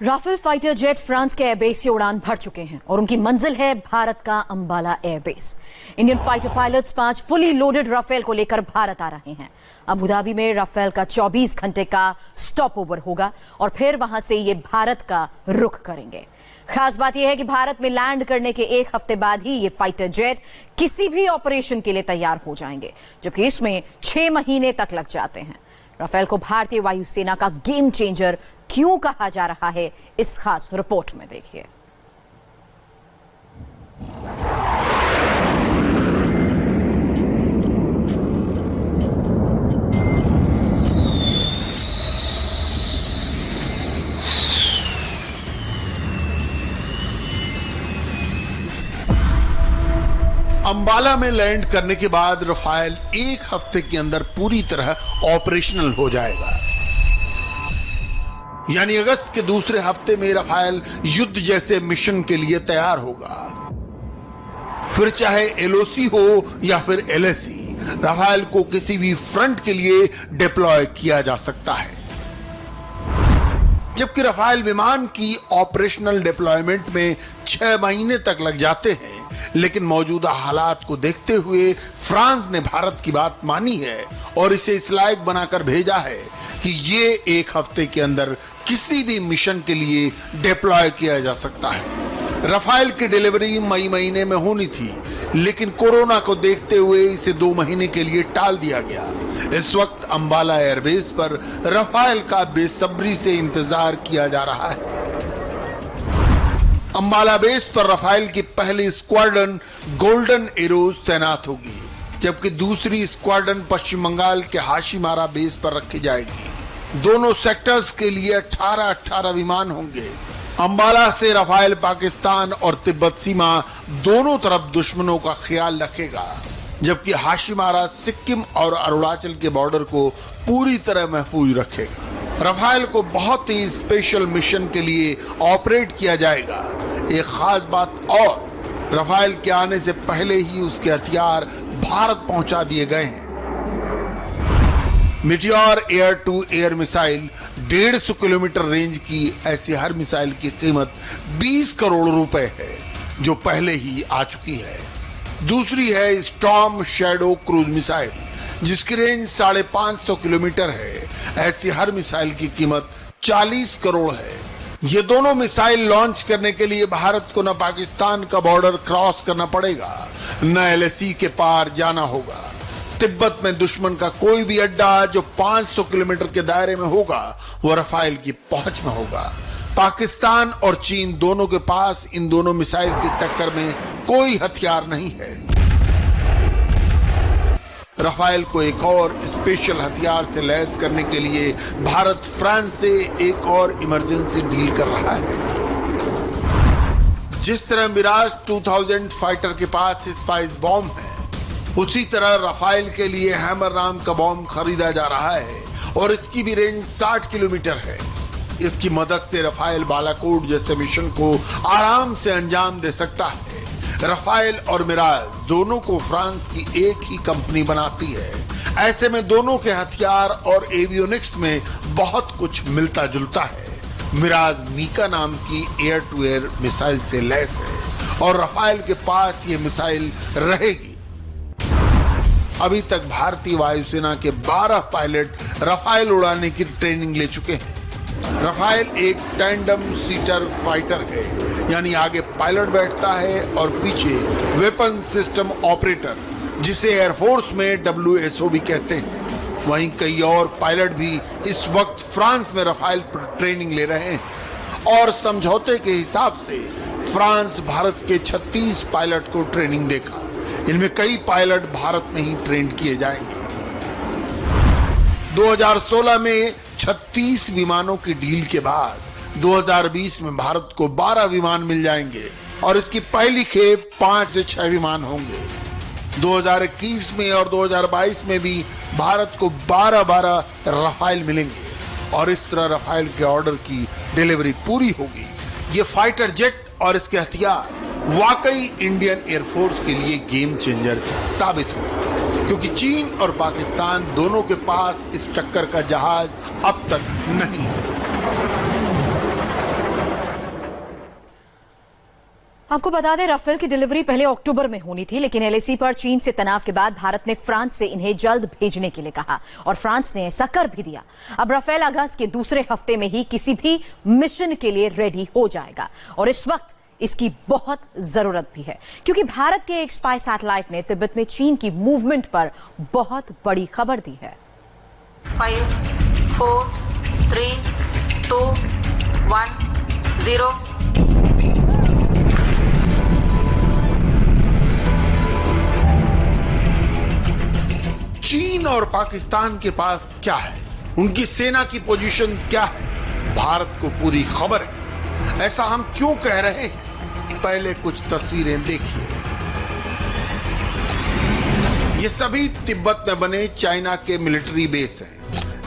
Rafale fighter jet France के airbase से उड़ान भर चुके हैं और उनकी मंजिल है भारत का Ambala airbase. Indian fighter pilots 5 fully loaded Rafale को लेकर भारत आ रहे हैं। अबू धाबी में राफेल का 24 घंटे का स्टॉप ओवर होगा और फिर वहां से ये भारत का रुख करेंगे। खास बात यह है कि भारत में लैंड करने के एक हफ्ते बाद ही ये फाइटर जेट किसी भी ऑपरेशन के लिए तैयार हो जाएंगे, जबकि इसमें 6 महीने तक लग जाते हैं। राफेल को भारतीय वायुसेना का गेम चेंजर क्यों कहा जा रहा है, इस खास रिपोर्ट में देखिए। अंबाला में लैंड करने के बाद राफेल एक हफ्ते के अंदर पूरी तरह ऑपरेशनल हो जाएगा। यानी अगस्त के दूसरे हफ्ते में राफेल युद्ध जैसे मिशन के लिए तैयार होगा। फिर चाहे एलओसी हो या फिर एलएसी, राफेल को किसी भी फ्रंट के लिए डिप्लॉय किया जा सकता है। जबकि राफेल विमान की ऑपरेशनल डिप्लॉयमेंट में 6 महीने तक लग जाते हैं, लेकिन मौजूदा हालात को देखते हुए फ्रांस ने भारत की बात मानी है और इसे इस लायक बनाकर भेजा है कि ये एक हफ्ते के अंदर किसी भी मिशन के लिए डिप्लॉय किया जा सकता है। राफेल की डिलीवरी मई महीने में होनी थी, लेकिन कोरोना को देखते हुए इसे 2 महीने के लिए टाल दिया गया। इस वक्त अंबाला एयरबेस पर राफेल का बेसब्री से इंतजार किया जा रहा है। अंबाला बेस पर राफेल की पहली स्क्वाड्रन गोल्डन एरोज तैनात होगी, जबकि दूसरी स्क्वाड्रन पश्चिम बंगाल के हाशीमारा बेस पर रखी जाएगी। दोनों सेक्टर्स के लिए 18-18 विमान होंगे। अंबाला से राफेल पाकिस्तान और तिब्बत सीमा दोनों तरफ दुश्मनों का ख्याल रखेगा, जबकि हाशीमारा सिक्किम और अरुणाचल के बॉर्डर को पूरी तरह महफूज रखेगा। राफेल को बहुत ही स्पेशल मिशन के लिए ऑपरेट किया जाएगा। एक खास बात और, राफेल के आने से पहले ही उसके हथियार भारत पहुंचा दिए गए हैं। Meteor air to air missile 150 kilometre range की ऐसी हर मिसाइल की कीमत 20 करोड़ रुपए है, जो पहले ही आ चुकी है। दूसरी है स्टॉर्म शैडो क्रूज मिसाइल, जिसकी रेंज 550 किलोमीटर है। ऐसी हर मिसाइल की कीमत 40 करोड़ है। ये दोनों मिसाइल लॉन्च करने के लिए भारत को न पाकिस्तान का बॉर्डर क्रॉस करना पड़ेगा, न एलएसी के पार जाना होगा। तिब्बत में दुश्मन का कोई भी अड्डा जो 500 किलोमीटर के दायरे में होगा, वो राफेल की पहुंच में होगा। पाकिस्तान और चीन दोनों के पास इन दोनों मिसाइल की टक्कर में कोई हथियार नहीं है। राफेल को एक और स्पेशल हथियार से लैस करने के लिए भारत फ्रांस से एक और इमरजेंसी डील कर रहा है। जिस तरह मिराज 2000 फाइटर के पास स्पाइस बॉम्ब है, उसी तरह राफेल के लिए हैमर नाम का बॉम्ब खरीदा जा रहा है और इसकी भी रेंज 60 किलोमीटर है। इसकी मदद से राफेल बालाकोट जैसे मिशन को आराम से अंजाम दे सकता है। राफेल और मिराज दोनों को फ्रांस की एक ही कंपनी बनाती है। ऐसे में दोनों के हथियार और एवियोनिक्स में बहुत कुछ मिलता जुलता है। मिराज मीका नाम की एयर टू एयर मिसाइल से लैस है और राफेल के पास ये मिसाइल रहेगी। अभी तक भारतीय वायुसेना के 12 पायलट राफेल उड़ाने की ट्रेनिंग ले चुके हैं। राफेल एक टैंडम सीटर फाइटर है, यानी आगे पायलट बैठता है और पीछे वेपन सिस्टम ऑपरेटर, जिसे एयरफोर्स में WSO भी कहते हैं। वहीं कई और पायलट भी इस वक्त फ्रांस में राफेल पर ट्रेनिंग ले रहे हैं और समझौते के हिसाब से फ्रांस भारत के 36 पायलट को ट्रेनिंग देगा। इनमें कई पायलट भारत में ही ट्रेन किए जाएंगे। 2016 में 36 विमानों की डील के बाद 2020 में भारत को 12 विमान मिल जाएंगे और इसकी पहली खेप 5 से 6 विमान होंगे। 2021 में और 2022 में भी भारत को 12-12 राफेल मिलेंगे और इस तरह राफेल के ऑर्डर की डिलीवरी पूरी होगी। ये फाइटर जेट और इसके हथियार वाकई इंडियन एयरफोर्स के लिए गेम चेंजर साबित हुआ, क्योंकि चीन और पाकिस्तान दोनों के पास इस टक्कर का जहाज अब तक नहीं है। आपको बता दें, राफेल की डिलीवरी पहले अक्टूबर में होनी थी, लेकिन एलएसी पर चीन से तनाव के बाद भारत ने फ्रांस से इन्हें जल्द भेजने के लिए कहा और फ्रांस ने ऐसा कर भी दिया। अब राफेल अगस्त के दूसरे हफ्ते में ही किसी भी मिशन के लिए रेडी हो जाएगा और इस वक्त इसकी बहुत जरूरत भी है, क्योंकि भारत के एक स्पाई सैटेलाइट ने तिब्बत में चीन की मूवमेंट पर बहुत बड़ी खबर दी है। 5, 4, 3, 2, 1, 0। चीन और पाकिस्तान के पास क्या है, उनकी सेना की पोजीशन क्या है, भारत को पूरी खबर है। ऐसा हम क्यों कह रहे हैं? पहले कुछ तस्वीरें देखिए। ये सभी तिब्बत में बने चाइना के मिलिट्री बेस हैं।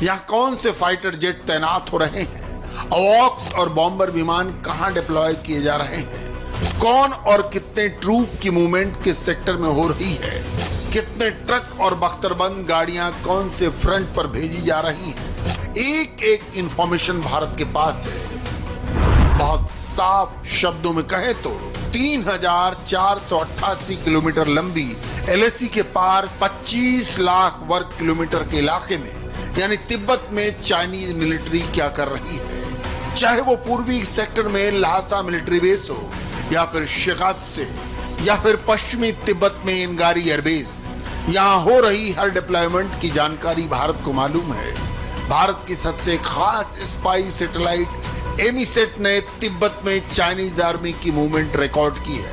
यहाँ कौन से फाइटर जेट तैनात हो रहे हैं, अवॉक्स और बॉम्बर विमान कहां डिप्लॉय किए जा रहे हैं, कौन और कितने ट्रूप की मूवमेंट किस सेक्टर में हो रही है, कितने ट्रक और बख्तरबंद गाड़ियां कौन से फ्रंट पर भेजी जा रही हैं, एक एक इंफॉर्मेशन भारत के पास है। बहुत साफ शब्दों में कहें तो 3,488 किलोमीटर लंबी एलएसी के पार 25 लाख वर्ग किलोमीटर के इलाके में यानी तिब्बत में चाइनीज मिलिट्री क्या कर रही है, चाहे वो पूर्वी सेक्टर में ल्हासा मिलिट्री बेस हो या फिर शिगात्से या फिर पश्चिमी तिब्बत में इंगारी एयरबेस। यहाँ हो रही हर डिप्लॉयमेंट की जानकारी भारत को मालूम है। भारत की सबसे खास स्पाई सैटेलाइट एमीसेट ने तिब्बत में चाइनीज आर्मी की मूवमेंट रिकॉर्ड की है।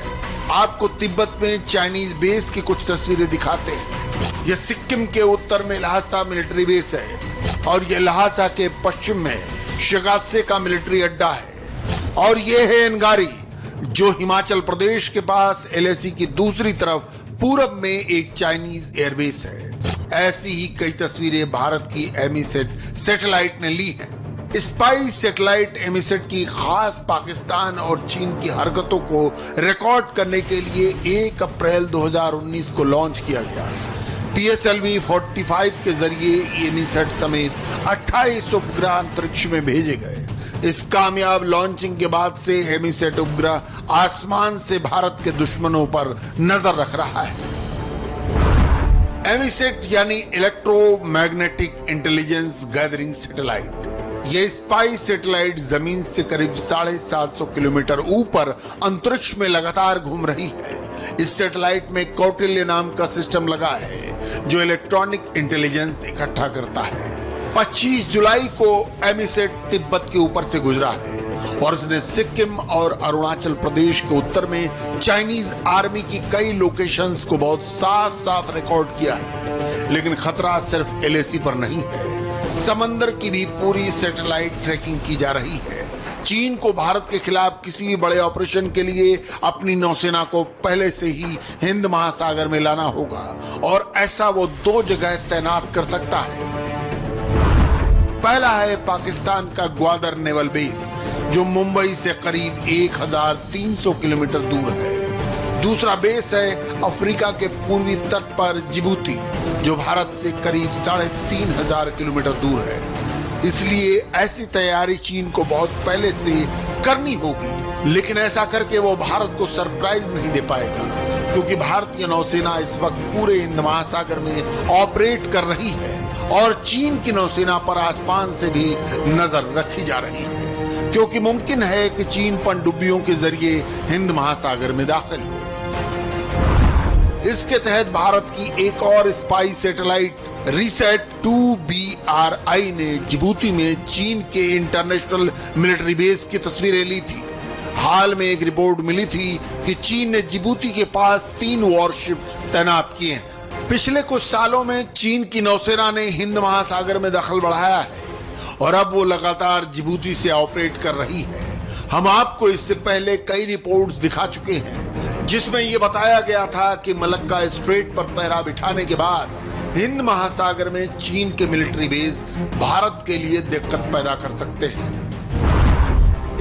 आपको तिब्बत में चाइनीज बेस की कुछ तस्वीरें दिखाते हैं। यह सिक्किम के उत्तर में ल्हासा मिलिट्री बेस है और यह ल्हासा के पश्चिम में शिगात्से का मिलिट्री अड्डा है और यह है इंगारी, जो हिमाचल प्रदेश के पास एलएसी की दूसरी तरफ पूरब में एक चाइनीज एयरबेस है। ऐसी ही कई तस्वीरें भारत की एमीसेट सैटेलाइट ने ली हैं। स्पाई सैटेलाइट एमीसेट की खास पाकिस्तान और चीन की हरकतों को रिकॉर्ड करने के लिए 1 अप्रैल 2019 को लॉन्च किया गया। PSLV 45 के जरिए एमीसेट समेत 28 उपग्रह अंतरिक्ष में भेजे गए। इस कामयाब लॉन्चिंग के बाद से एमीसेट उपग्रह आसमान से भारत के दुश्मनों पर नजर रख रहा है। एमीसेट यानी इलेक्ट्रोमैग्नेटिक इंटेलिजेंस गैदरिंग सैटेलाइट। यह स्पाई सैटेलाइट जमीन से करीब 750 किलोमीटर ऊपर अंतरिक्ष में लगातार घूम रही है। इस सैटेलाइट में कौटिल्य नाम का सिस्टम लगा है जो इलेक्ट्रॉनिक इंटेलिजेंस इकट्ठा करता है। 25 जुलाई को एमीसेट तिब्बत के ऊपर से गुजरा है और उसने सिक्किम और अरुणाचल प्रदेश के उत्तर में चाइनीज आर्मी की कई लोकेशंस को बहुत साफ साफ रिकॉर्ड किया है। लेकिन खतरा सिर्फ एलएसी पर नहीं है, समंदर की भी पूरी सैटेलाइट ट्रैकिंग की जा रही है। चीन को भारत के खिलाफ किसी भी बड़े ऑपरेशन के लिए अपनी नौसेना को पहले से ही हिंद महासागर में लाना होगा और ऐसा वो 2 जगह तैनात कर सकता है। पहला है पाकिस्तान का ग्वादर नेवल बेस, जो मुंबई से करीब 1300 किलोमीटर दूर है। दूसरा बेस है अफ्रीका के पूर्वी तट पर जिबूती, जो भारत से करीब 3500 किलोमीटर दूर है। इसलिए ऐसी तैयारी चीन को बहुत पहले से करनी होगी, लेकिन ऐसा करके वो भारत को सरप्राइज नहीं दे पाएगा, क्योंकि भारतीय नौसेना इस वक्त पूरे हिंद महासागर में ऑपरेट कर रही है और चीन की नौसेना पर आसमान से भी नजर रखी जा रही है, क्योंकि मुमकिन है कि चीन पनडुब्बियों के जरिए हिंद महासागर में दाखिल हो। इसके तहत भारत की एक और स्पाई सैटेलाइट रिसेट 2BRI ने जिबूती में चीन के इंटरनेशनल मिलिट्री बेस की तस्वीरें ली थी। हाल में एक रिपोर्ट मिली थी कि चीन ने जिबूती के पास 3 वॉरशिप तैनात किए हैं। पिछले कुछ सालों में चीन की नौसेना ने हिंद महासागर में दखल बढ़ाया है और अब वो लगातार जिबूती से ऑपरेट कर रही है। हम आपको इससे पहले कई रिपोर्ट्स दिखा चुके हैं जिसमें यह बताया गया था कि मलक्का स्ट्रेट पर पहरा बिठाने के बाद हिंद महासागर में चीन के मिलिट्री बेस भारत के लिए दिक्कत पैदा कर सकते हैं।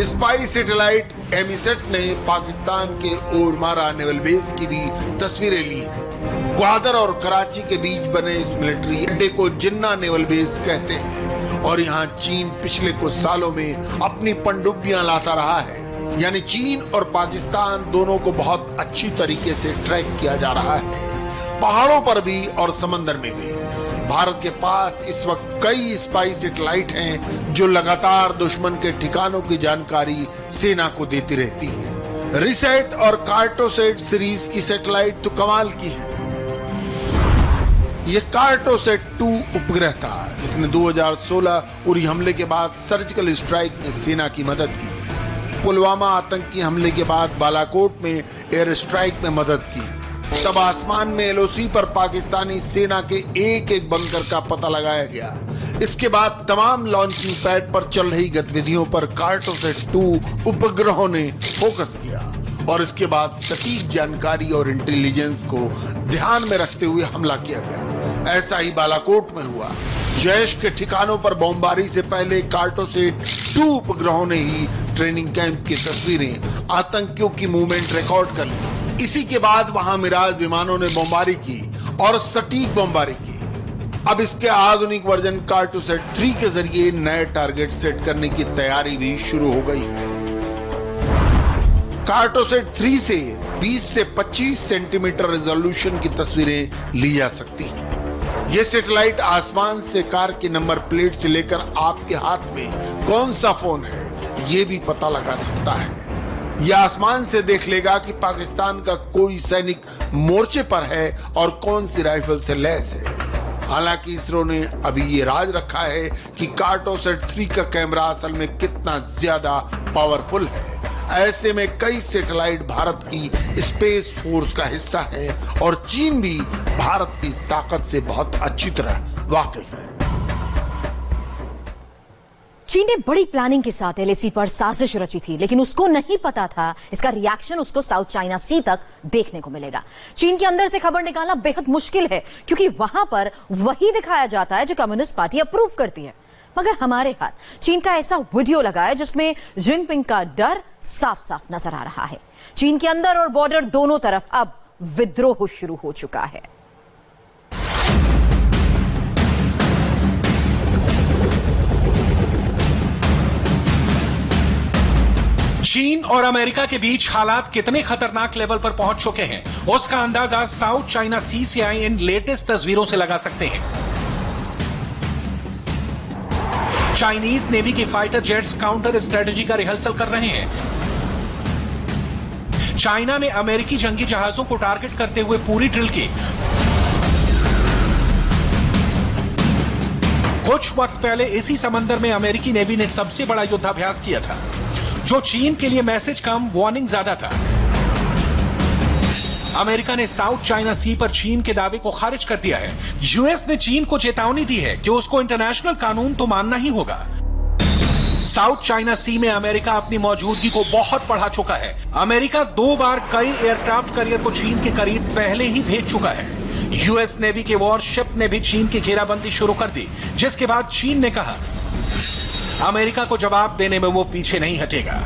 स्पाई सैटेलाइट एमीसेट ने पाकिस्तान के ओरमारा नेवल बेस की भी तस्वीरें ली हैं। ग्वादर और कराची के बीच बने इस मिलिट्री अड्डे को जिन्ना नेवल बेस कहते हैं और यहाँ चीन पिछले कुछ सालों में अपनी पनडुब्बियां लाता रहा है। यानी चीन और पाकिस्तान दोनों को बहुत अच्छी तरीके से ट्रैक किया जा रहा है, पहाड़ों पर भी और समंदर में भी। भारत के पास इस वक्त कई स्पाई सैटेलाइट हैं जो लगातार दुश्मन के ठिकानों की जानकारी सेना को देती रहती है। रिसेट और कार्टोसेट सीरीज की सैटेलाइट तो कमाल की है। यह कार्टोसेट 2 उपग्रह था जिसने 2016 उरी हमले के बाद सर्जिकल स्ट्राइक में सेना की मदद की। पुलवामा आतंकी हमले के बाद बालाकोट में एयर स्ट्राइक में मदद की। तब आसमान में एलओसी पर पाकिस्तानी सेना के एक एक बंकर का पता लगाया गया। इसके बाद तमाम लॉन्चिंग पैड पर चल रही गतिविधियों पर कार्टोसेट 2 उपग्रहों ने फोकस किया और इसके बाद सटीक जानकारी और इंटेलिजेंस को ध्यान में रखते हुए हमला किया गया। ऐसा ही बालाकोट में हुआ। जैश के ठिकानों पर बमबारी से पहले कार्टोसेट 2 उपग्रहों ने ही ट्रेनिंग कैंप की तस्वीरें, आतंकियों की मूवमेंट रिकॉर्ड कर ली। इसी के बाद वहां मिराज विमानों ने बमबारी की और सटीक बमबारी की। अब इसके आधुनिक वर्जन कार्टोसेट 3 के जरिए नए टारगेट सेट करने की तैयारी भी शुरू हो गई है। कार्टोसेट 3 से 20 से 25 सेंटीमीटर रेजोल्यूशन की तस्वीरें ली जा सकती हैं। यह सैटेलाइट आसमान से कार की नंबर प्लेट से लेकर आपके हाथ में कौन सा फोन है यह भी पता लगा सकता है। यह आसमान से देख लेगा कि पाकिस्तान का कोई सैनिक मोर्चे पर है और कौन सी राइफल से लैस है। हालांकि इसरो ने अभी ये राज रखा है कि कार्टोसेट 3 का कैमरा असल में कितना ज्यादा पावरफुल है। ऐसे में कई सैटेलाइट भारत की स्पेस फोर्स का हिस्सा है और चीन भी भारत की इस ताकत से बहुत अच्छी तरह वाकिफ है। चीन ने बड़ी प्लानिंग के साथ एलएसी पर साजिश रची थी, लेकिन उसको नहीं पता था इसका रिएक्शन उसको साउथ चाइना सी तक देखने को मिलेगा। चीन के अंदर से खबर निकालना बेहद मुश्किल है क्योंकि वहां पर वही दिखाया जाता है जो कम्युनिस्ट पार्टी अप्रूव करती है। मगर हमारे हाथ चीन का ऐसा वीडियो लगा है जिसमें जिनपिंग का डर साफ साफ नजर आ रहा है। चीन के अंदर और बॉर्डर दोनों तरफ अब विद्रोह शुरू हो चुका है। चीन और अमेरिका के बीच हालात कितने खतरनाक लेवल पर पहुंच चुके हैं उसका अंदाजा साउथ चाइना सी से आई इन लेटेस्ट तस्वीरों से लगा सकते हैं। चाइनीज नेवी के फाइटर जेट्स काउंटर स्ट्रेटजी का रिहर्सल कर रहे हैं। चाइना ने अमेरिकी जंगी जहाजों को टारगेट करते हुए पूरी ड्रिल की। कुछ वक्त पहले इसी समंदर में अमेरिकी नेवी ने सबसे बड़ा युद्धाभ्यास किया था, जो चीन के लिए मैसेज कम वार्निंग ज्यादा था। अमेरिका ने साउथ चाइना सी पर चीन के दावे को खारिज कर दिया है। यूएस ने चीन को चेतावनी दी है कि उसको इंटरनेशनल कानून तो मानना ही होगा। साउथ चाइना सी में अमेरिका अपनी मौजूदगी को बहुत बढ़ा चुका है। अमेरिका 2 बार कई एयरक्राफ्ट कैरियर को चीन के करीब पहले ही भेज चुका है। यूएस नेवी के वॉरशिप ने भी चीन की घेराबंदी शुरू कर दी, जिसके बाद चीन ने कहा अमेरिका को जवाब देने में वो पीछे नहीं हटेगा।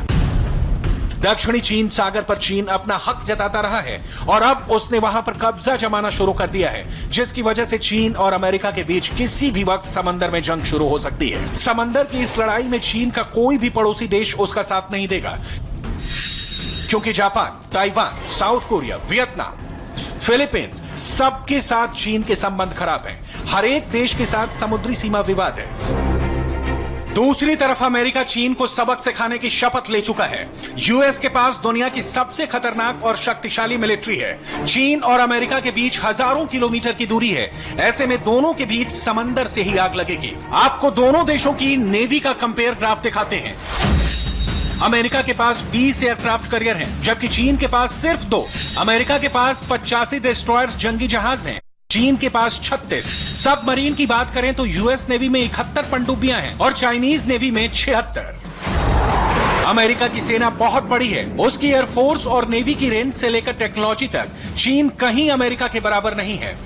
दक्षिणी चीन सागर पर चीन अपना हक जताता रहा है और अब उसने वहां पर कब्जा जमाना शुरू कर दिया है, जिसकी वजह से चीन और अमेरिका के बीच किसी भी वक्त समंदर में जंग शुरू हो सकती है। समंदर की इस लड़ाई में चीन का कोई भी पड़ोसी देश उसका साथ नहीं देगा, क्योंकि Japan, Taiwan, south Korea, Vietnam, Philippines सबके साथ चीन के संबंध खराब हैं। हर एक देश के साथ समुद्री सीमा विवाद है। दूसरी तरफ अमेरिका चीन को सबक सिखाने की शपथ ले चुका है। यूएस के पास दुनिया की सबसे खतरनाक और शक्तिशाली मिलिट्री है। चीन और अमेरिका के बीच हजारों किलोमीटर की दूरी है। ऐसे में दोनों के बीच समंदर से ही आग लगेगी। आपको दोनों देशों की नेवी का कंपेयर ग्राफ दिखाते हैं। अमेरिका के पास 20 एयरक्राफ्ट कैरियर हैं, जबकि चीन के पास सिर्फ 2। अमेरिका के पास 85 डिस्ट्रॉयर्स जंगी जहाज हैं, चीन के पास 36। सब मरीन की बात करें तो यूएस नेवी में 71 पनडुब्बियां हैं और चाइनीज नेवी में 76। अमेरिका की सेना बहुत बड़ी है। उसकी एयरफोर्स और नेवी की रेंज से लेकर टेक्नोलॉजी तक चीन कहीं अमेरिका के बराबर नहीं है।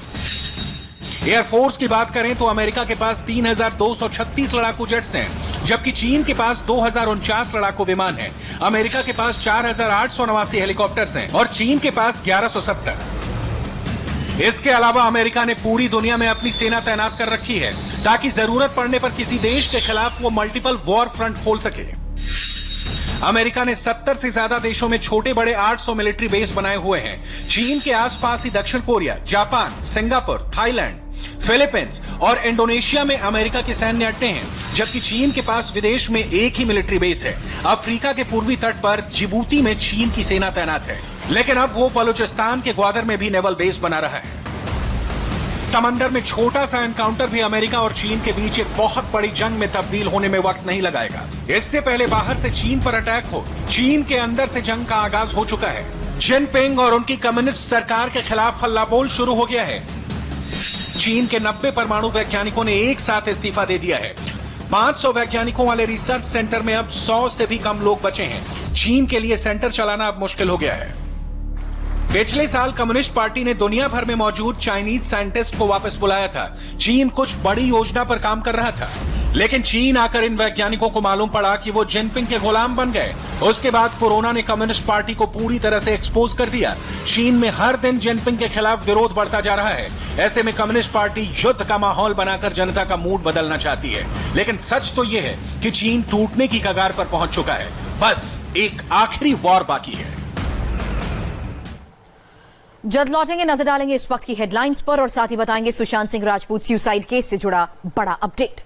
एयरफोर्स की बात करें तो अमेरिका के पास 3236 लड़ाकू जेट्स हैं, जबकि चीन के पास 2049 लड़ाकू विमान हैं। अमेरिका के पास 4889 हेलीकॉप्टर्स हैं और चीन के पास 1170। इसके अलावा अमेरिका ने पूरी दुनिया में अपनी सेना तैनात कर रखी है, ताकि जरूरत पड़ने पर किसी देश के खिलाफ वो मल्टीपल वॉर फ्रंट खोल सके। अमेरिका ने 70 से ज्यादा देशों में छोटे बड़े 800 मिलिट्री बेस बनाए हुए हैं। चीन के आसपास ही दक्षिण Korea, Japan, Singapore, Thailand, Philippines और इंडोनेशिया में अमेरिका के सैन्य अड्डे हैं, जबकि चीन के पास विदेश में एक ही मिलिट्री बेस है। अफ्रीका के पूर्वी तट पर जिबूती में चीन की सेना तैनात है, लेकिन अब वो बलूचिस्तान के ग्वादर में भी नेवल बेस बना रहा है। समंदर में छोटा सा एनकाउंटर भी अमेरिका और चीन के बीच एक बहुत बड़ी जंग में तब्दील होने में वक्त नहीं लगाएगा। इससे पहले बाहर से चीन पर अटैक हो, चीन के अंदर से जंग का आगाज हो चुका है। जिनपिंग और उनकी कम्युनिस्ट सरकार के खिलाफ हल्लाबोल शुरू हो गया है। चीन के 90 परमाणु वैज्ञानिकों ने एक साथ इस्तीफा दे दिया है। 500 वैज्ञानिकों वाले रिसर्च सेंटर में अब 100 से भी कम लोग बचे हैं। चीन के लिए सेंटर चलाना अब मुश्किल हो गया है। पिछले साल कम्युनिस्ट पार्टी ने दुनिया भर में मौजूद चाइनीज साइंटिस्ट को वापस बुलाया था। चीन कुछ बड़ी योजना पर काम कर रहा था, लेकिन चीन आकर इन वैज्ञानिकों को मालूम पड़ा कि वो जिनपिंग के गुलाम बन गए। उसके बाद कोरोना ने कम्युनिस्ट पार्टी को पूरी तरह से एक्सपोज कर दिया। चीन में हर दिन जिनपिंग के खिलाफ विरोध बढ़ता जा रहा है। ऐसे में कम्युनिस्ट पार्टी युद्ध का माहौल बनाकर जनता का मूड बदलना चाहती है, लेकिन सच तो यह है कि चीन टूटने की कगार पर पहुंच चुका है। बस एक आखिरी वॉर बाकी है। जल्द लौटेंगे, नजर डालेंगे इस वक्त की हेडलाइंस पर और साथ ही बताएंगे सुशांत सिंह राजपूत सुसाइड केस से जुड़ा बड़ा अपडेट।